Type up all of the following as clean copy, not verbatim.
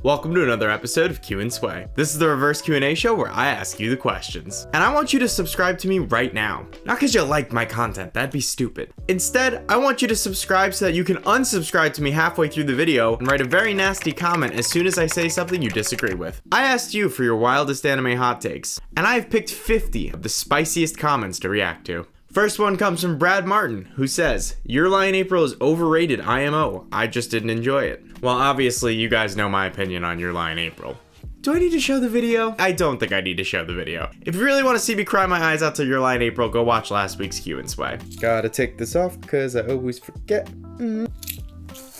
Welcome to another episode of Q&SWAY. This is the reverse Q&A show where I ask you the questions. And I want you to subscribe to me right now. Not because you like my content, that'd be stupid. Instead, I want you to subscribe so that you can unsubscribe to me halfway through the video and write a very nasty comment as soon as I say something you disagree with. I asked you for your wildest anime hot takes, and I have picked 50 of the spiciest comments to react to. First one comes from Brad Martin, who says, "Your Lie in April is overrated IMO. I just didn't enjoy it." Well, obviously, you guys know my opinion on Your Lie in April. Do I need to show the video? I don't think I need to show the video. If you really want to see me cry my eyes out to Your Lie in April, go watch last week's Q&SWAY. Gotta take this off because I always forget.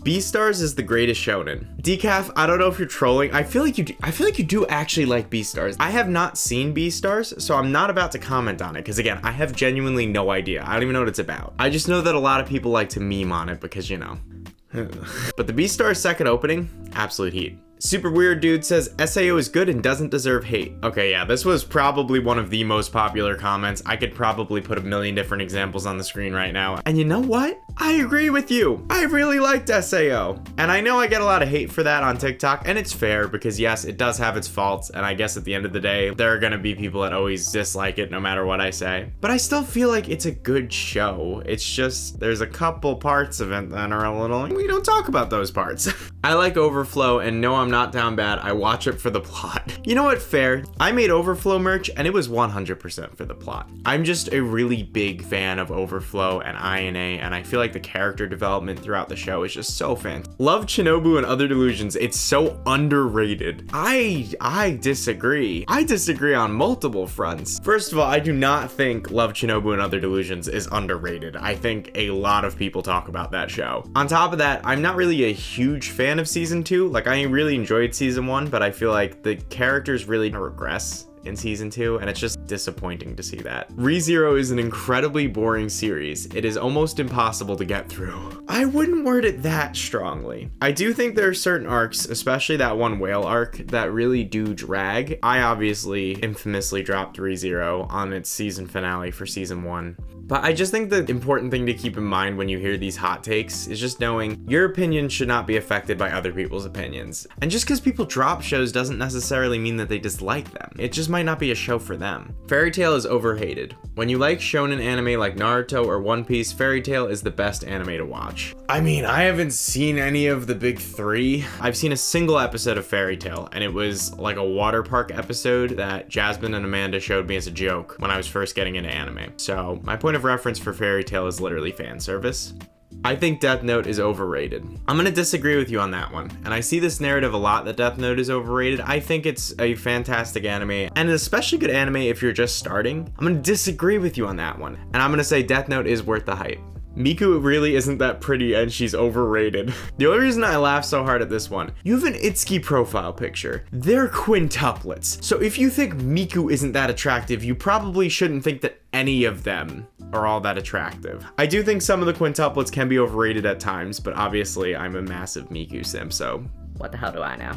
Beastars is the greatest shonen. Decaf, I don't know if you're trolling. I feel like you do actually like Beastars. I have not seen Beastars, so I'm not about to comment on it because again, I have genuinely no idea. I don't even know what it's about. I just know that a lot of people like to meme on it because, you know. But the Beastars second opening, absolute heat. Super Weird Dude says SAO is good and doesn't deserve hate. Okay, yeah, this was probably one of the most popular comments. I could probably put a million different examples on the screen right now. And you know what? I agree with you. I really liked SAO. And I know I get a lot of hate for that on TikTok, and it's fair because yes, it does have its faults. And I guess at the end of the day, there are gonna be people that always dislike it no matter what I say. But I still feel like it's a good show. It's just, there's a couple parts of it that are a little, we don't talk about those parts. I like Overflow, and no, I'm not down bad. I watch it for the plot. You know what? Fair. I made Overflow merch and it was 100% for the plot. I'm just a really big fan of Overflow and INA, and I feel like the character development throughout the show is just so fantastic. Love Chunibyo and Other Delusions. It's so underrated. I disagree. I disagree on multiple fronts. First of all, I do not think Love Chunibyo and Other Delusions is underrated. I think a lot of people talk about that show. On top of that, I'm not really a huge fan of season 2. Like, I really enjoyed season 1, but I feel like the characters really regress in season 2, and it's just disappointing to see that. ReZero is an incredibly boring series. It is almost impossible to get through. I wouldn't word it that strongly. I do think there are certain arcs, especially that one whale arc, that really do drag. I obviously infamously dropped ReZero on its season finale for season 1. But I just think the important thing to keep in mind when you hear these hot takes is just knowing your opinion should not be affected by other people's opinions. And just because people drop shows doesn't necessarily mean that they dislike them. It just might not be a show for them. Fairy Tail is overhated. When you like shonen anime like Naruto or One Piece, Fairy Tail is the best anime to watch. I mean, I haven't seen any of the big 3. I've seen a single episode of Fairy Tail, and it was like a water park episode that Jasmine and Amanda showed me as a joke when I was first getting into anime. So my point of reference for Fairy Tail is literally fan service. I think Death Note is overrated. I'm gonna disagree with you on that one, and I see this narrative a lot that Death Note is overrated. I think it's a fantastic anime, and an especially good anime if you're just starting. I'm gonna disagree with you on that one, and I'm gonna say Death Note is worth the hype. Miku really isn't that pretty and she's overrated. The only reason I laugh so hard at this one, you have an Itsuki profile picture. They're quintuplets. So if you think Miku isn't that attractive, you probably shouldn't think that any of them are all that attractive. I do think some of the quintuplets can be overrated at times, but obviously I'm a massive Miku sim, so what the hell do I know?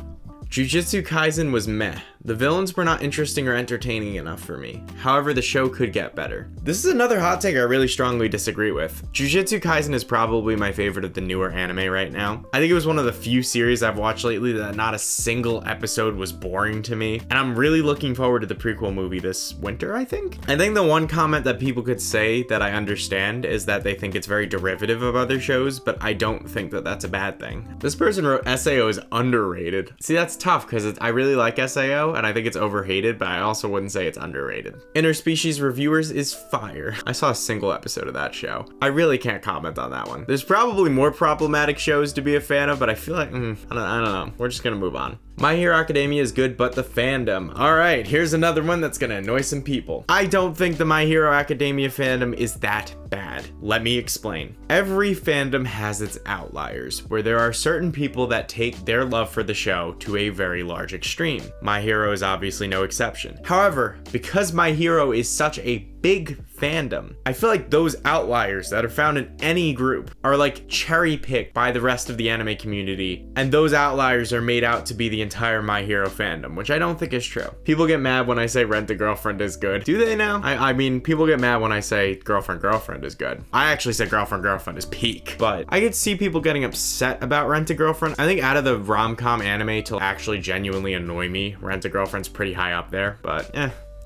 Jujutsu Kaisen was meh. The villains were not interesting or entertaining enough for me. However, the show could get better. This is another hot take I really strongly disagree with. Jujutsu Kaisen is probably my favorite of the newer anime right now. I think it was one of the few series I've watched lately that not a single episode was boring to me. And I'm really looking forward to the prequel movie this winter, I think. I think the one comment that people could say that I understand is that they think it's very derivative of other shows, but I don't think that that's a bad thing. This person wrote SAO is underrated. See, that's tough because I really like SAO and I think it's overhated, but I also wouldn't say it's underrated. Interspecies Reviewers is fire. I saw a single episode of that show. I really can't comment on that one. There's probably more problematic shows to be a fan of, but I feel like, I don't know. We're just gonna move on. My Hero Academia is good, but the fandom. All right, here's another one that's gonna annoy some people. I don't think the My Hero Academia fandom is that bad. Let me explain. Every fandom has its outliers, where there are certain people that take their love for the show to a very large extreme. My Hero is obviously no exception. However, because My Hero is such a big fandom. I feel like those outliers that are found in any group are like cherry picked by the rest of the anime community, and those outliers are made out to be the entire My Hero fandom, which I don't think is true. People get mad when I say Rent-a-Girlfriend is good. Do they now? I mean, people get mad when I say Girlfriend is good. I actually say Girlfriend is peak, but I could see people getting upset about Rent-a-Girlfriend. I think out of the rom-com anime to actually genuinely annoy me, Rent-a-Girlfriend's pretty high up there, but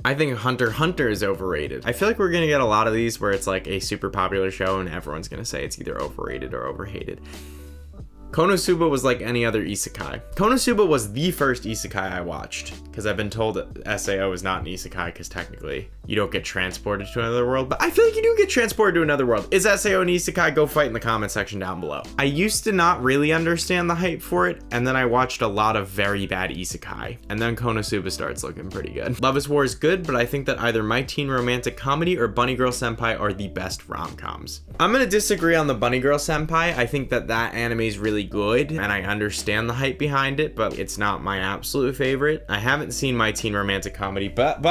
I think Hunter x Hunter is overrated. I feel like we're gonna get a lot of these where it's like a super popular show and everyone's gonna say it's either overrated or overhated. Konosuba was like any other isekai. Konosuba was the first isekai I watched, because I've been told that SAO is not an isekai because technically you don't get transported to another world, but I feel like you do get transported to another world. Is SAO an isekai? Go fight in the comment section down below. I used to not really understand the hype for it, and then I watched a lot of very bad isekai, and then Konosuba starts looking pretty good. Love is War is good, but I think that either My Teen Romantic Comedy or Bunny Girl Senpai are the best rom-coms. I'm gonna disagree on the Bunny Girl Senpai. I think that anime is really good, and I understand the hype behind it, but it's not my absolute favorite. I haven't seen My Teen Romantic Comedy, but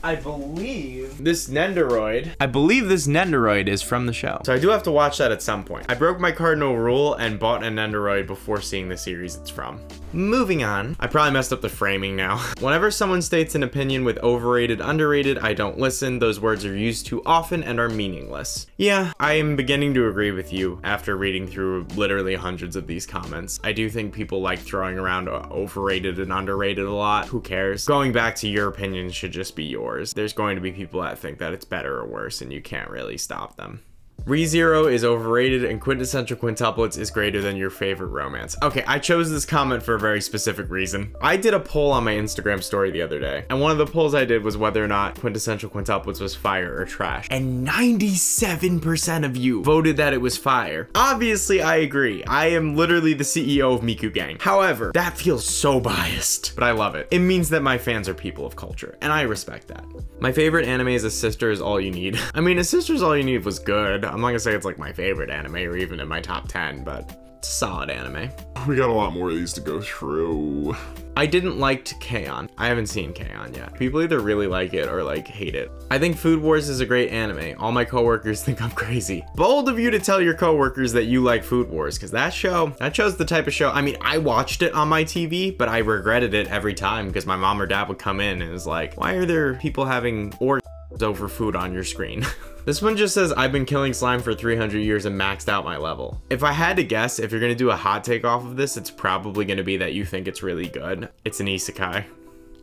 I believe this Nendoroid is from the show. So I do have to watch that at some point. I broke my cardinal rule and bought a Nendoroid before seeing the series it's from. Moving on. I probably messed up the framing now. Whenever someone states an opinion with overrated, underrated, I don't listen. Those words are used too often and are meaningless. Yeah, I am beginning to agree with you after reading through literally hundreds of these comments. I do think people like throwing around overrated and underrated a lot. Who cares? Going back to your opinion should just be yours. There's going to be people that think that it's better or worse, and you can't really stop them. ReZero is overrated and quintessential quintuplets is greater than your favorite romance. Okay, I chose this comment for a very specific reason. I did a poll on my Instagram story the other day, and one of the polls I did was whether or not quintessential quintuplets was fire or trash. And 97% of you voted that it was fire. Obviously, I agree. I am literally the CEO of Miku Gang. However, that feels so biased, but I love it. It means that my fans are people of culture, and I respect that. My favorite anime is A Sister Is All You Need. I mean, A Sister Is All You Need was good. I'm not gonna say it's like my favorite anime or even in my top 10, but it's a solid anime. We got a lot more of these to go through. I didn't like K-On! I haven't seen K-On! Yet. People either really like it or like hate it. I think Food Wars is a great anime. All my coworkers think I'm crazy. Bold of you to tell your coworkers that you like Food Wars, because that show's the type of show. I mean, I watched it on my TV, but I regretted it every time because my mom or dad would come in and was like, why are there people having orgasms over food on your screen? This one just says, I've been killing slime for 300 years and maxed out my level. If I had to guess, if you're gonna do a hot take off of this, it's probably gonna be that you think it's really good. It's an isekai.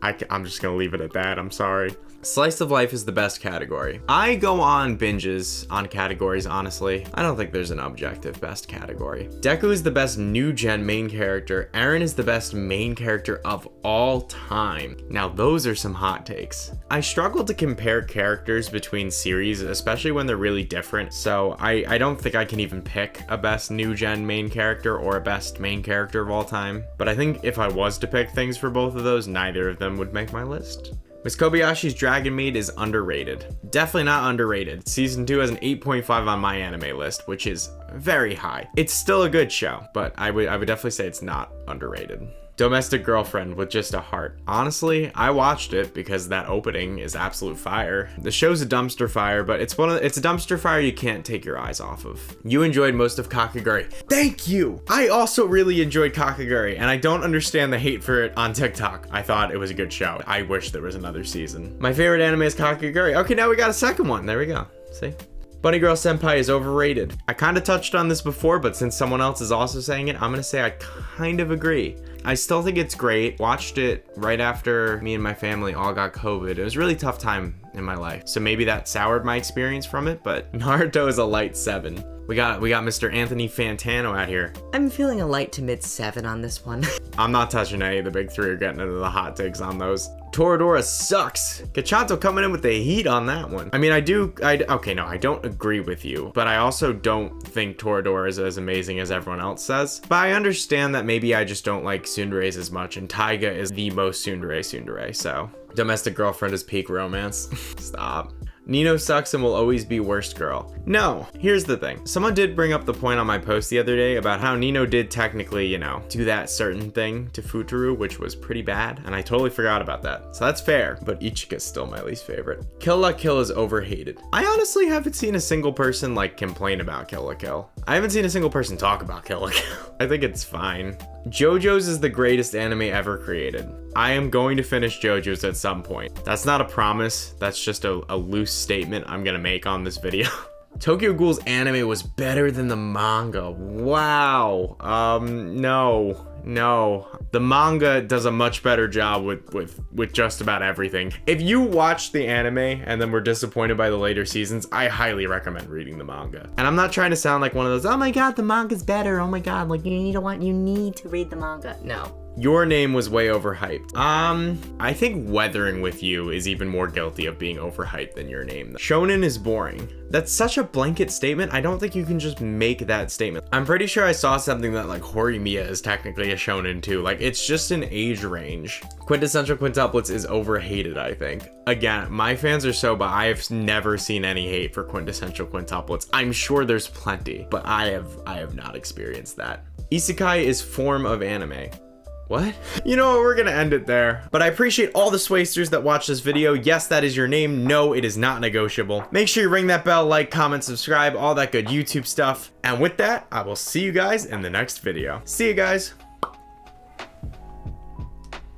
I'm just gonna leave it at that, I'm sorry. Slice of life is the best category. I go on binges on categories, honestly. I don't think there's an objective best category. Deku is the best new gen main character. Eren is the best main character of all time. Now those are some hot takes. I struggle to compare characters between series, especially when they're really different. So I don't think I can even pick a best new gen main character or a best main character of all time. But I think if I was to pick things for both of those, neither of them would make my list. Miss Kobayashi's Dragon Maid is underrated. Definitely not underrated. Season 2 has an 8.5 on my anime list, which is very high. It's still a good show, but I would definitely say it's not underrated. Domestic Girlfriend with Just a Heart. Honestly, I watched it because that opening is absolute fire. The show's a dumpster fire, but it's a dumpster fire you can't take your eyes off of. You enjoyed most of Kakegurui. Thank you! I also really enjoyed Kakegurui, and I don't understand the hate for it on TikTok. I thought it was a good show. I wish there was another season. My favorite anime is Kakegurui. Okay, now we got a second one. There we go. See? Bunny Girl Senpai is overrated. I kind of touched on this before, but since someone else is also saying it, I'm gonna say I kind of agree. I still think it's great. Watched it right after me and my family all got COVID. It was a really tough time in my life, so maybe that soured my experience from it, but Naruto is a light 7. We got Mr. Anthony Fantano out here. I'm feeling a light to mid 7 on this one. I'm not touching any of the big 3 or getting into the hot takes on those. Toradora sucks. Kachanto coming in with the heat on that one. I mean, okay, no, I don't agree with you, but I also don't think Toradora is as amazing as everyone else says. But I understand that maybe I just don't like tsunderes as much, and Taiga is the most tsundere, so. Domestic Girlfriend is peak romance. Stop. Nino sucks and will always be worst girl. No, here's the thing. Someone did bring up the point on my post the other day about how Nino did technically, you know, do that certain thing to Futaro, which was pretty bad, and I totally forgot about that. So that's fair, but Ichika's still my least favorite. Kill la Kill is overhated. I honestly haven't seen a single person like complain about Kill la Kill. I haven't seen a single person talk about Kill la Kill. I think it's fine. JoJo's is the greatest anime ever created. I am going to finish JoJo's at some point. That's not a promise. That's just a loose statement I'm gonna make on this video. Tokyo Ghoul's anime was better than the manga. Wow. No. The manga does a much better job with just about everything. If you watch the anime and then were disappointed by the later seasons, I highly recommend reading the manga. And I'm not trying to sound like one of those, oh my god, the manga's better, oh my god, like you need to read the manga. No. Your Name was way overhyped. I think Weathering With You is even more guilty of being overhyped than Your Name. Shonen is boring. That's such a blanket statement. I don't think you can just make that statement. I'm pretty sure I saw something that like Horimiya is technically a shonen too. Like it's just an age range. Quintessential Quintuplets is overhated, I think. Again, my fans are so, but I have never seen any hate for Quintessential Quintuplets. I'm sure there's plenty, but I have not experienced that. Isekai is form of anime. What? You know what, we're gonna end it there. But I appreciate all the Swasters that watch this video. Yes, that is your name. No, it is not negotiable. Make sure you ring that bell, like, comment, subscribe, all that good YouTube stuff. And with that, I will see you guys in the next video. See you guys.